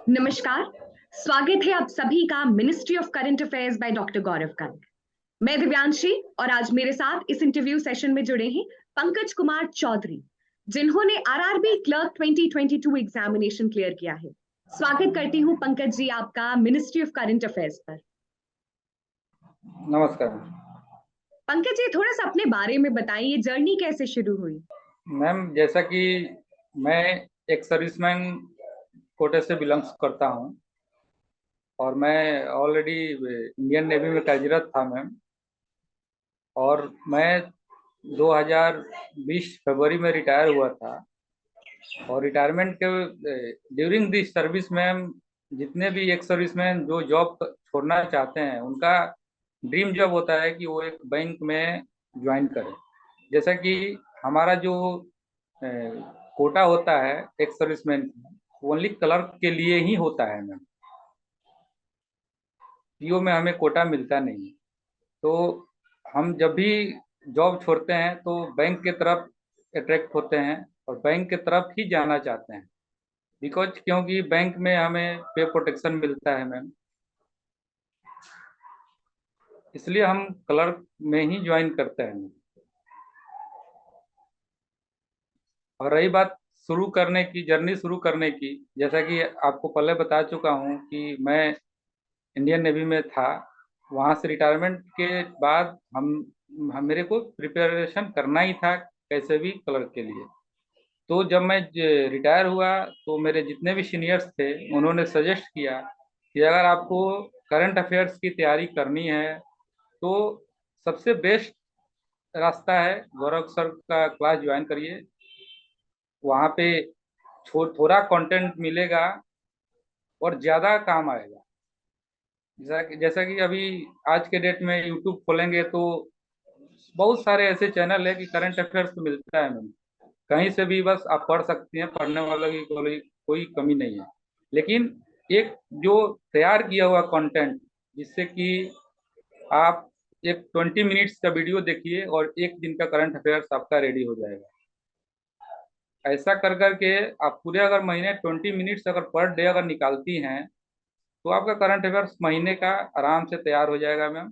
नमस्कार। स्वागत है आप सभी का ministry of current affairs by doctor Gaurav Kang. मैं दिव्यांशी और आज मेरे साथ इस इंटरव्यू सेशन में जुड़े हैं पंकज कुमार चौधरी, जिन्होंने आरआरबी क्लर्क 2022 एग्जामिनेशन क्लियर किया है। स्वागत करती हूं पंकज जी आपका मिनिस्ट्री ऑफ करंट अफेयर्स पर। नमस्कार पंकज जी, थोड़ा सा अपने बारे में बताइए, जर्नी कैसे शुरू हुई? मैम। जैसा कि मैं एक सर्विसमैन कोटे से बिलोंग्स करता हूं और मैं ऑलरेडी इंडियन नेवी में कार्यरत था मैम। और मैं 2020 फरवरी में रिटायर हुआ था। और रिटायरमेंट के ड्यूरिंग दिस सर्विस मैम, जितने भी एक सर्विसमैन जो जॉब छोड़ना चाहते हैं उनका ड्रीम जॉब होता है कि वो एक बैंक में ज्वाइन करें। जैसा कि हमारा जो कोटा होता है एक सर्विसमैन, ओनली क्लर्क के लिए ही होता है मैम। पीओ में हमें कोटा मिलता नहीं। तो हम जब भी जॉब छोड़ते हैं तो बैंक के तरफ अट्रैक्ट होते हैं और बैंक के तरफ ही जाना चाहते हैं। बिकॉज क्योंकि बैंक में हमें पे प्रोटेक्शन मिलता है मैम, इसलिए हम क्लर्क में ही ज्वाइन करते हैं। और रही बात शुरू करने की, जर्नी शुरू करने की, जैसा कि आपको पहले बता चुका हूँ कि मैं इंडियन नेवी में था। वहाँ से रिटायरमेंट के बाद हम मेरे को प्रिपरेशन करना ही था कैसे भी क्लर्क के लिए। तो जब मैं रिटायर हुआ तो मेरे जितने भी सीनियर्स थे उन्होंने सजेस्ट किया कि अगर आपको करंट अफेयर्स की तैयारी करनी है तो सबसे बेस्ट रास्ता है गौरव सर का क्लास ज्वाइन करिए। वहाँ पे थोड़ा कंटेंट मिलेगा और ज़्यादा काम आएगा। जैसा कि अभी आज के डेट में यूट्यूब खोलेंगे तो बहुत सारे ऐसे चैनल है कि करंट अफेयर्स तो मिलता है मैम। कहीं से भी बस आप पढ़ सकती हैं, पढ़ने वालों की कोई कमी नहीं है। लेकिन एक जो तैयार किया हुआ कंटेंट, जिससे कि आप एक 20 मिनट्स का वीडियो देखिए और एक दिन का करंट अफेयर्स आपका रेडी हो जाएगा। ऐसा कर करके आप पूरे अगर महीने 20 मिनट्स अगर पर डे अगर निकालती हैं तो आपका करंट अफेयर्स महीने का आराम से तैयार हो जाएगा मैम।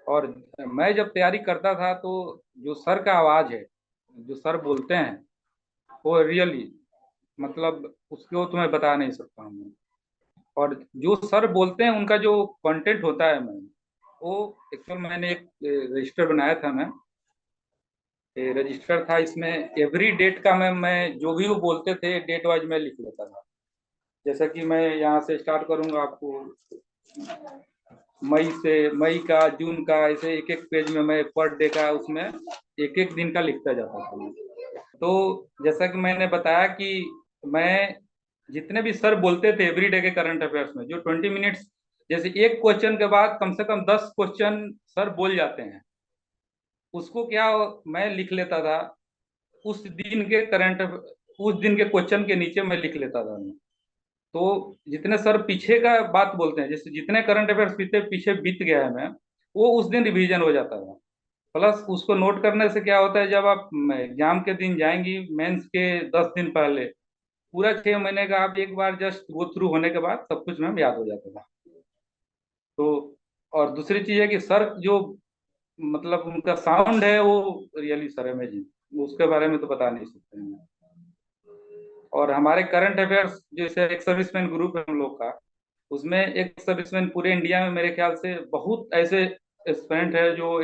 और मैं जब तैयारी करता था तो जो सर का आवाज़ है, जो सर बोलते हैं, वो रियली मतलब उसको तो मैं बता नहीं सकता हूँ। और जो सर बोलते हैं उनका जो कंटेंट होता है मैम, वो एक्चुअल मैंने एक रजिस्टर बनाया था मैम। रजिस्टर था, इसमें एवरी डेट का मैम मैं जो भी वो बोलते थे डेट वाइज मैं लिख लेता था। जैसा कि मैं यहाँ से स्टार्ट करूंगा आपको, मई का, जून का, ऐसे एक एक पेज में मैं पर डे का उसमें एक एक दिन का लिखता जाता था। तो जैसा कि मैंने बताया कि मैं जितने भी सर बोलते थे एवरीडे के करंट अफेयर्स में, जो 20 मिनट्स, जैसे एक क्वेश्चन के बाद कम से कम 10 क्वेश्चन सर बोल जाते हैं, उसको क्या मैं लिख लेता था उस दिन के करंट, उस दिन के क्वेश्चन के नीचे मैं लिख लेता था मैं। तो जितने सर पीछे का बात बोलते हैं, जैसे जितने करंट अफेयर्स पीछे पीछे बीत गया है मैम, वो उस दिन रिवीजन हो जाता था। प्लस उसको नोट करने से क्या होता है, जब आप एग्जाम के दिन जाएंगी मेंस के 10 दिन पहले, पूरा 6 महीने का आप एक बार जस्ट गो थ्रू होने के बाद सब कुछ मैम याद हो जाता था। तो और दूसरी चीज है कि सर जो मतलब उनका साउंड है वो रियली सर अमेजिंग, उसके बारे में तो बता नहीं सकते हैं। और हमारे करंट अफेयर्स जैसे एक सर्विसमैन ग्रुप है हम लोग का, उसमें एक सर्विसमैन पूरे इंडिया में मेरे ख्याल से बहुत ऐसे एस्पिरेंट है जो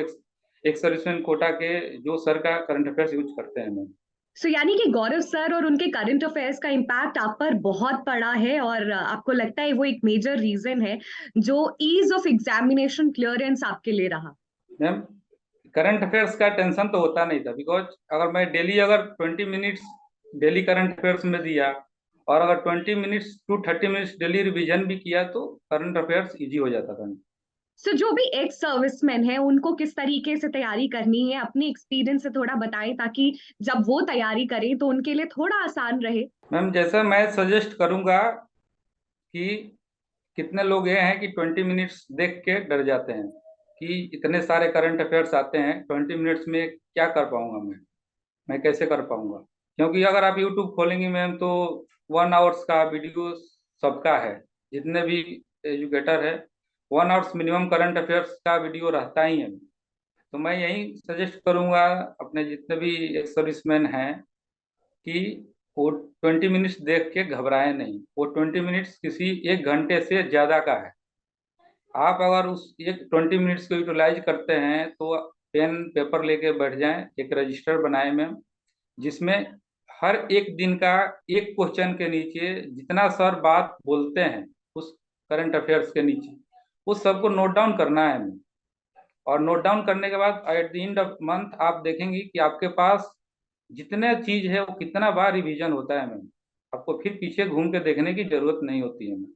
एक सर्विसमैन कोटा के जो सर का करंट अफेयर्स यूज करते हैं मैम। यानी कि गौरव सर और उनके करंट अफेयर्स का इम्पैक्ट आप पर बहुत पड़ा है और आपको लगता है वो एक मेजर रीजन है जो ईज ऑफ एग्जामिनेशन क्लियरेंस आपके लिए रहा। मैम करंट अफेयर्स का टेंशन तो होता नहीं था, बिकॉज अगर मैं डेली अगर 20 मिनट्स डेली करंट अफेयर्स में दिया और अगर 20 minutes to 30 minutes daily revision भी किया तो करंट अफेयर्स इजी हो जाता था। जो भी एक्स सर्विसमैन है उनको किस तरीके से तैयारी करनी है, अपने एक्सपीरियंस से थोड़ा बताएं ताकि जब वो तैयारी करें तो उनके लिए थोड़ा आसान रहे। मैम जैसा मैं सजेस्ट करूंगा कि कितने लोग ये हैं कि 20 मिनट्स देख के डर जाते हैं कि इतने सारे करंट अफेयर्स आते हैं 20 मिनट्स में क्या कर पाऊंगा मैं कैसे कर पाऊंगा। क्योंकि अगर आप यूट्यूब खोलेंगे मैम तो 1 आवर्स का वीडियो सबका है, जितने भी एजुकेटर है 1 आवर्स मिनिमम करंट अफेयर्स का वीडियो रहता ही है। तो मैं यही सजेस्ट करूंगा अपने जितने भी एक्स सर्विसमैन हैं कि वो 20 मिनट्स देख के घबराएं नहीं। वो 20 मिनट्स किसी 1 घंटे से ज्यादा का है। आप अगर उस एक 20 मिनट्स को यूटिलाइज करते हैं तो पेन पेपर लेके बैठ जाएं, एक रजिस्टर बनाए मैम, जिसमें हर एक दिन का एक क्वेश्चन के नीचे जितना सर बात बोलते हैं उस करंट अफेयर्स के नीचे, उस सबको नोट डाउन करना है मैम। और नोट डाउन करने के बाद at the end of month आप देखेंगे कि आपके पास जितने चीज है वो कितना बार रिवीजन होता है मैम। आपको फिर पीछे घूम के देखने की जरूरत नहीं होती है मैम।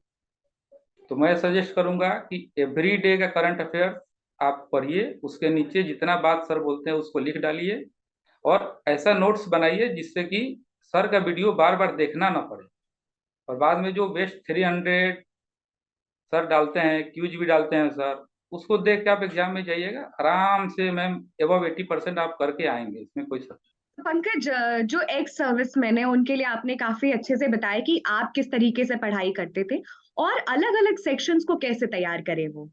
तो मैं सजेस्ट करूंगा कि एवरी डे का करंट अफेयर आप पढ़िए, उसके नीचे जितना बात सर बोलते हैं उसको लिख डालिए, और ऐसा नोट्स बनाइए जिससे कि सर का वीडियो बार बार देखना ना पड़े। और बाद में जो बेस्ट 300 सर डालते हैं, क्यूज भी डालते हैं सर, उसको देख के आप एग्जाम में जाइएगा आराम से मैम, एबव 80% आप करके आएंगे, इसमें कोई शक पंकज, जो एक्स सर्विसमैन है उनके लिए आपने काफी अच्छे से बताया कि आप किस तरीके से पढ़ाई करते थे और अलग अलग सेक्शंस को कैसे तैयार करें वो।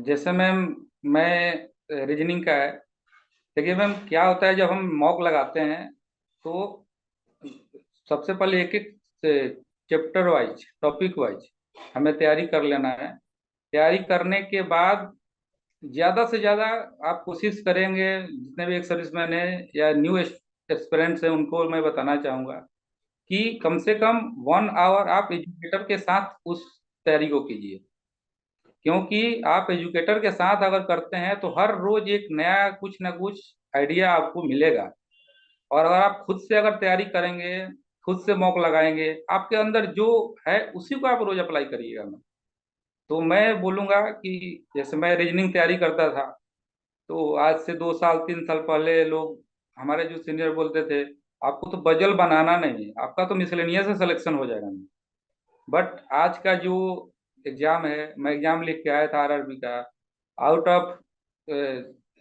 जैसे मैम, मैं रीजनिंग का है। देखिए मैम, क्या होता है जब हम मॉक लगाते हैं तो सबसे पहले एक एक चैप्टर वाइज, टॉपिक वाइज हमें तैयारी कर लेना है। तैयारी करने के बाद ज्यादा से ज्यादा आप कोशिश करेंगे, जितने भी एक सर्विसमैन है या न्यू एस्पिरेंट्स हैं उनको मैं बताना चाहूंगा कि कम से कम 1 आवर आप एजुकेटर के साथ उस तैयारी को कीजिए। क्योंकि आप एजुकेटर के साथ अगर करते हैं तो हर रोज एक नया कुछ ना कुछ आइडिया आपको मिलेगा। और अगर आप खुद से अगर तैयारी करेंगे, खुद से मॉक लगाएंगे, आपके अंदर जो है उसी को आप रोज अप्लाई करिएगा। मैं तो मैं बोलूंगा कि जैसे मैं रीजनिंग तैयारी करता था, तो आज से 2 साल 3 साल पहले लोग, हमारे जो सीनियर बोलते थे, आपको तो बजल बनाना नहीं है, आपका तो मिसलेनियस से सिलेक्शन हो जाएगा। बट आज का जो एग्जाम है, मैं एग्जाम लिख के आया था आरआरबी का, आउट ऑफ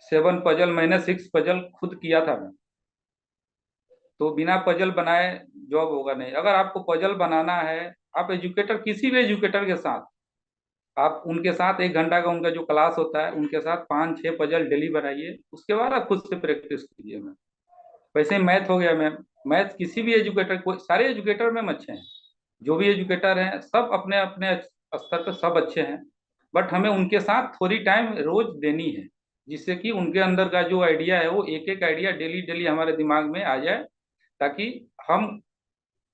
7 पजल मैंने 6 पजल खुद किया था मैं। तो बिना पजल बनाए जॉब होगा नहीं। अगर आपको पजल बनाना है, आप एजुकेटर, किसी भी एजुकेटर के साथ, आप उनके साथ 1 घंटा का उनका जो क्लास होता है उनके साथ 5-6 पजल डेली बनाइए, उसके बाद आप खुद से प्रैक्टिस कीजिए मैम। वैसे मैथ हो गया मैम, मैथ किसी भी एजुकेटर को, सारे एजुकेटर मैम अच्छे हैं, जो भी एजुकेटर हैं सब अपने अपने स्तर पर सब अच्छे हैं। बट हमें उनके साथ थोड़ी टाइम रोज देनी है, जिससे कि उनके अंदर का जो आइडिया है वो एक एक आइडिया डेली डेली हमारे दिमाग में आ जाए, ताकि हम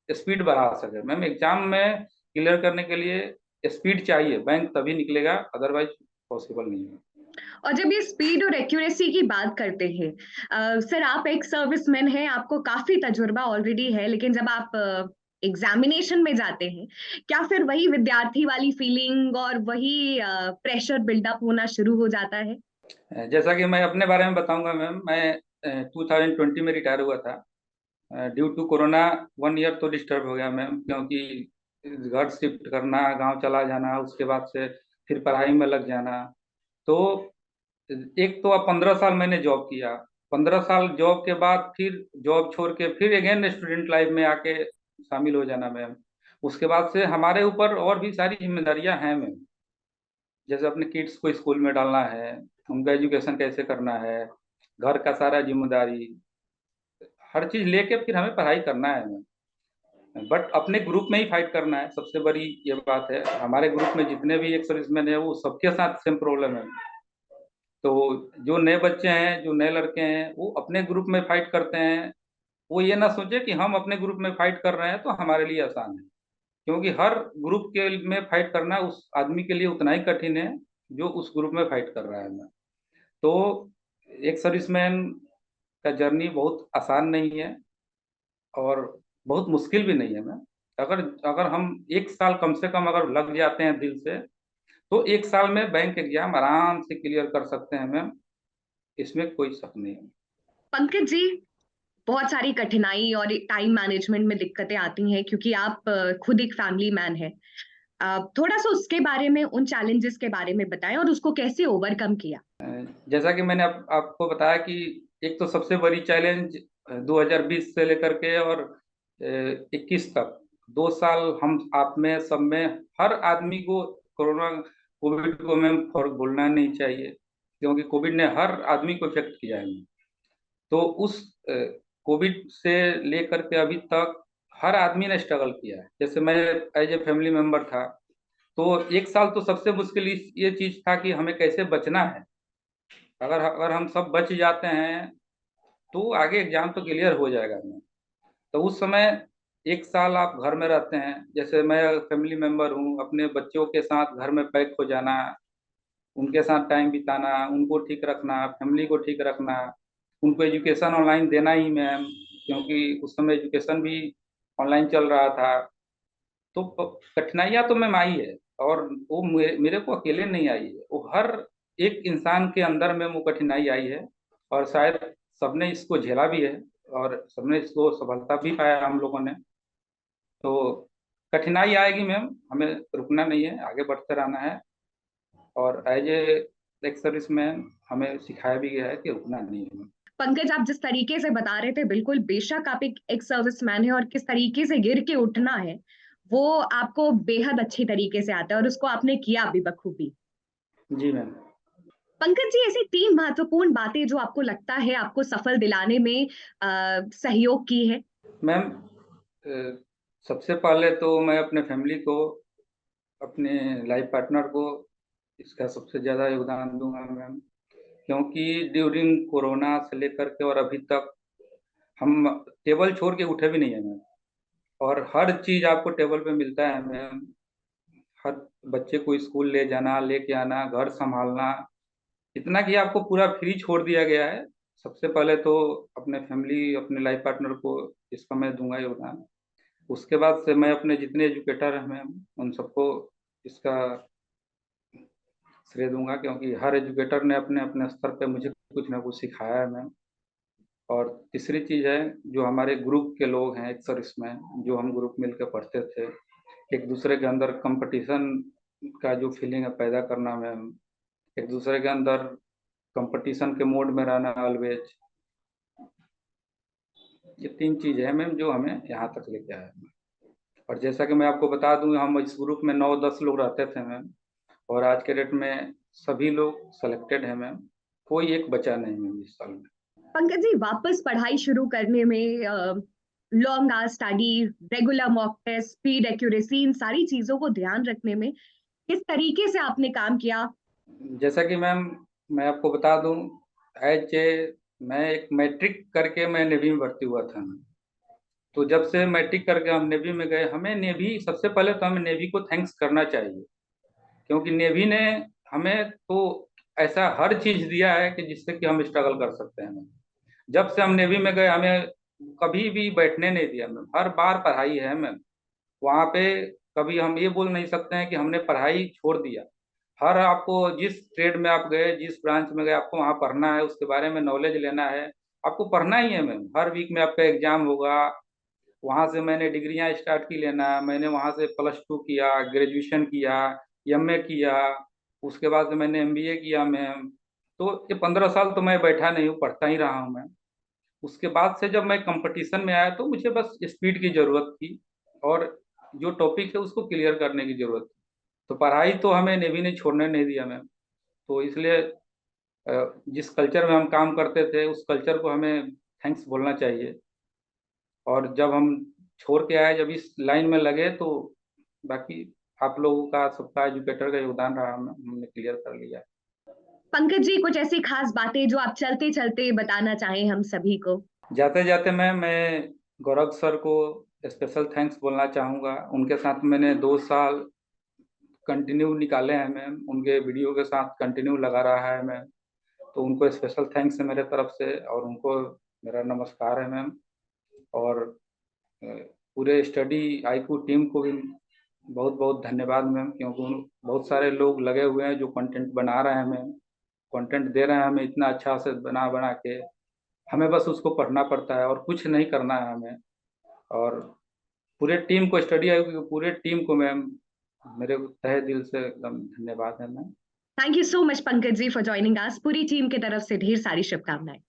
स्पीड बढ़ा सके। मैम एग्जाम में क्लियर करने के लिए स्पीड चाहिए, बैंक तभी निकलेगा, अदरवाइज पॉसिबल नहीं है। और जब ये स्पीड और एक्यूरेसी की बात करते हैं, सर आप एक सर्विसमैन हैं, आपको काफी तजुर्बा ऑलरेडी है, लेकिन जब आप एग्जामिनेशन में जाते हैं, क्या फिर वही विद्यार्थी वाली फीलिंग और वही प्रेशर बिल्डअप होना शुरू हो जाता है? जैसा कि मैं अपने बारे में बताऊंगा मैम, मैं 2020 में रिटायर हुआ था। ड्यू टू कोरोना 1 ईयर तो डिस्टर्ब हो गया मैम, क्योंकि घर शिफ्ट करना, गांव चला जाना, उसके बाद से फिर पढ़ाई में लग जाना। तो एक तो अब 15 साल मैंने जॉब किया, 15 साल जॉब के बाद फिर जॉब छोड़ के फिर अगेन स्टूडेंट लाइफ में आके शामिल हो जाना मैम। उसके बाद से हमारे ऊपर और भी सारी जिम्मेदारियां हैं मैम, जैसे अपने किड्स को स्कूल में डालना है, उनका एजुकेशन कैसे करना है, घर का सारा जिम्मेदारी, हर चीज लेके फिर हमें पढ़ाई करना है मैम। बट अपने ग्रुप में ही फाइट करना है, सबसे बड़ी ये बात है। हमारे ग्रुप में जितने भी एक सर्विसमैन है वो सबके साथ सेम प्रॉब्लम है। तो जो नए बच्चे हैं, जो नए लड़के हैं, वो अपने ग्रुप में फाइट करते हैं। वो ये ना सोचे कि हम अपने ग्रुप में फाइट कर रहे हैं तो हमारे लिए आसान है, क्योंकि हर ग्रुप के में फाइट करना उस आदमी के लिए उतना ही कठिन है जो उस ग्रुप में फाइट कर रहा है ना। तो एक सर्विसमैन का जर्नी बहुत आसान नहीं है और बहुत मुश्किल भी नहीं है मैम। अगर अगर हम 1 साल कम से कम अगर लग जाते हैं दिल से, तो 1 साल में बैंक एग्जाम आराम से क्लियर कर सकते हैं मैम, इसमें कोई शक नहीं है। पंकज जी, बहुत सारी कठिनाई और टाइम मैनेजमेंट में दिक्कतें आती हैं क्योंकि आप खुद एक फैमिली मैन है। थोड़ा सा उसके बारे में, उन चैलेंजेस के बारे में बताएं और उसको कैसे ओवरकम किया। जैसा कि मैंने आपको बताया कि एक तो सबसे बड़ी चैलेंज 2020 से लेकर के और 21 तक 2 साल हम आप में सब में हर आदमी को कोरोना कोविड को मैम फर्क भूलना नहीं चाहिए, क्योंकि कोविड ने हर आदमी को इफेक्ट किया है। तो उस कोविड से लेकर के अभी तक हर आदमी ने स्ट्रगल किया है। जैसे मैं एज ए फैमिली मेंबर था, तो 1 साल तो सबसे मुश्किल ये चीज था कि हमें कैसे बचना है। अगर अगर हम सब बच जाते हैं तो आगे एग्जाम तो क्लियर हो जाएगा हमें। तो उस समय 1 साल आप घर में रहते हैं, जैसे मैं फैमिली मेंबर हूँ, अपने बच्चों के साथ घर में पैक हो जाना, उनके साथ टाइम बिताना, उनको ठीक रखना, फैमिली को ठीक रखना, उनको एजुकेशन ऑनलाइन देना ही मैम, क्योंकि उस समय एजुकेशन भी ऑनलाइन चल रहा था। तो कठिनाइयाँ तो मैम आई है, और वो मेरे को अकेले नहीं आई है, वो हर एक इंसान के अंदर में वो कठिनाई आई है, और शायद सबने इसको झेला भी है, और सबने इसको सफलता भी पाया हम लोगों ने। तो कठिनाई आएगी मैम, हमें रुकना नहीं है, आगे बढ़ते रहना है। और एज ए एक सर्विस मैन हमें सिखाया भी गया है कि रुकना नहीं है। पंकज, आप जिस तरीके से बता रहे थे, बिल्कुल बेशक आप एक सर्विसमैन है और किस तरीके से गिर के उठना है वो आपको बेहद अच्छी तरीके से आता है और उसको आपने किया भी बखूबी। जी मैम। पंकज जी, ऐसी 3 महत्वपूर्ण बातें जो आपको लगता है आपको सफल दिलाने में सहयोग की है। मैम सबसे पहले तो मैं अपने फैमिली को, अपने लाइफ पार्टनर को इसका सबसे ज़्यादा योगदान दूंगा मैम, क्योंकि ड्यूरिंग कोरोना से लेकर के और अभी तक हम टेबल छोड़ के उठे भी नहीं है मैम, और हर चीज़ आपको टेबल पे मिलता है मैम। हर बच्चे को स्कूल ले जाना, लेके आना, घर संभालना, इतना कि आपको पूरा फ्री छोड़ दिया गया है। सबसे पहले तो अपने फैमिली, अपने लाइफ पार्टनर को इसका मैं दूंगा योगदान। उसके बाद से मैं अपने जितने एजुकेटर हैं मैम, उन सबको इसका श्रेय दूंगा, क्योंकि हर एजुकेटर ने अपने अपने स्तर पे मुझे कुछ ना कुछ सिखाया है मैम। और तीसरी चीज़ है, जो हमारे ग्रुप के लोग हैं एक सर इसमें, जो हम ग्रुप मिलकर पढ़ते थे, एक दूसरे के अंदर कंपटीशन का जो फीलिंग है पैदा करना मैम, एक दूसरे के अंदर कंपटीशन के मोड में रहना ऑलवेज, ये 3 चीज़ है मैम जो हमें यहाँ तक लेके आया है। और जैसा कि मैं आपको बता दूं, हम इस ग्रुप में 9-10 लोग रहते थे मैम, और आज के डेट में सभी लोग सेलेक्टेड हैं मैम, कोई एक बचा नहीं मैम इस साल में। पंकज जी, वापस पढ़ाई शुरू करने में long hour study, regular mock test, speed, accuracy, इन सारी चीजों को ध्यान रखने में किस तरीके से आपने काम किया। जैसा कि मैम मैं आपको बता दूं, एज ए मैं एक मैट्रिक करके मैं नेवी में भर्ती हुआ था। तो जब से मैट्रिक करके हम नेवी में गए, हमें नेवी, सबसे पहले तो हमें नेवी को थैंक्स करना चाहिए, क्योंकि नेवी ने हमें तो ऐसा हर चीज दिया है कि जिससे कि हम स्ट्रगल कर सकते हैं। जब से हम नेवी में गए, हमें कभी भी बैठने नहीं दिया मैम, हर बार पढ़ाई है मैम। वहाँ पे कभी हम ये बोल नहीं सकते हैं कि हमने पढ़ाई छोड़ दिया। हर आपको जिस ट्रेड में आप गए, जिस ब्रांच में गए, आपको वहाँ पढ़ना है, उसके बारे में नॉलेज लेना है, आपको पढ़ना ही है मैम। हर वीक में आपका एग्जाम होगा। वहाँ से मैंने डिग्रियाँ स्टार्ट की लेना, मैंने वहाँ से +2 किया, ग्रेजुएशन किया, एमए किया, उसके बाद से मैंने एमबीए किया मैम। तो ये 15 साल तो मैं बैठा नहीं हूँ, पढ़ता ही रहा हूँ मैं। उसके बाद से जब मैं कंपटीशन में आया तो मुझे बस स्पीड की ज़रूरत थी, और जो टॉपिक है उसको क्लियर करने की ज़रूरत थी। तो पढ़ाई तो हमें नेवी ने छोड़ने नहीं दिया मैम। तो इसलिए जिस कल्चर में हम काम करते थे, उस कल्चर को हमें थैंक्स बोलना चाहिए। और जब हम छोड़ के आए, जब इस लाइन में लगे, तो बाकी आप लोगों का, सबका, एजुकेटर का योगदान रहा, हमने क्लियर कर लिया। पंकज जी, कुछ ऐसी खास बातें जो आप चलते चलते बताना चाहें हम सभी को। जाते जाते मैं गौरव सर को स्पेशल थैंक्स बोलना चाहूँगा। उनके साथ मैंने 2 साल कंटिन्यू निकाले हैं मैम, उनके वीडियो के साथ कंटिन्यू लगा रहा है मैम। तो उनको स्पेशल थैंक्स है मेरे तरफ से, और उनको मेरा नमस्कार है मैम। और पूरे स्टडी आईक्यू टीम को भी बहुत बहुत धन्यवाद मैम, क्योंकि बहुत सारे लोग लगे हुए हैं जो कंटेंट बना रहे हैं मैम, कंटेंट दे रहे हैं हमें इतना अच्छा से बना बना के। हमें बस उसको पढ़ना पड़ता है और कुछ नहीं करना है हमें। और पूरे टीम को, स्टडी आईक्यू की पूरे टीम को मैम, मेरे तहे दिल से एकदम धन्यवाद है ma'am. Thank you so much Pankaj ji for joining us. पूरी टीम की तरफ से ढेर सारी शुभकामनाएं।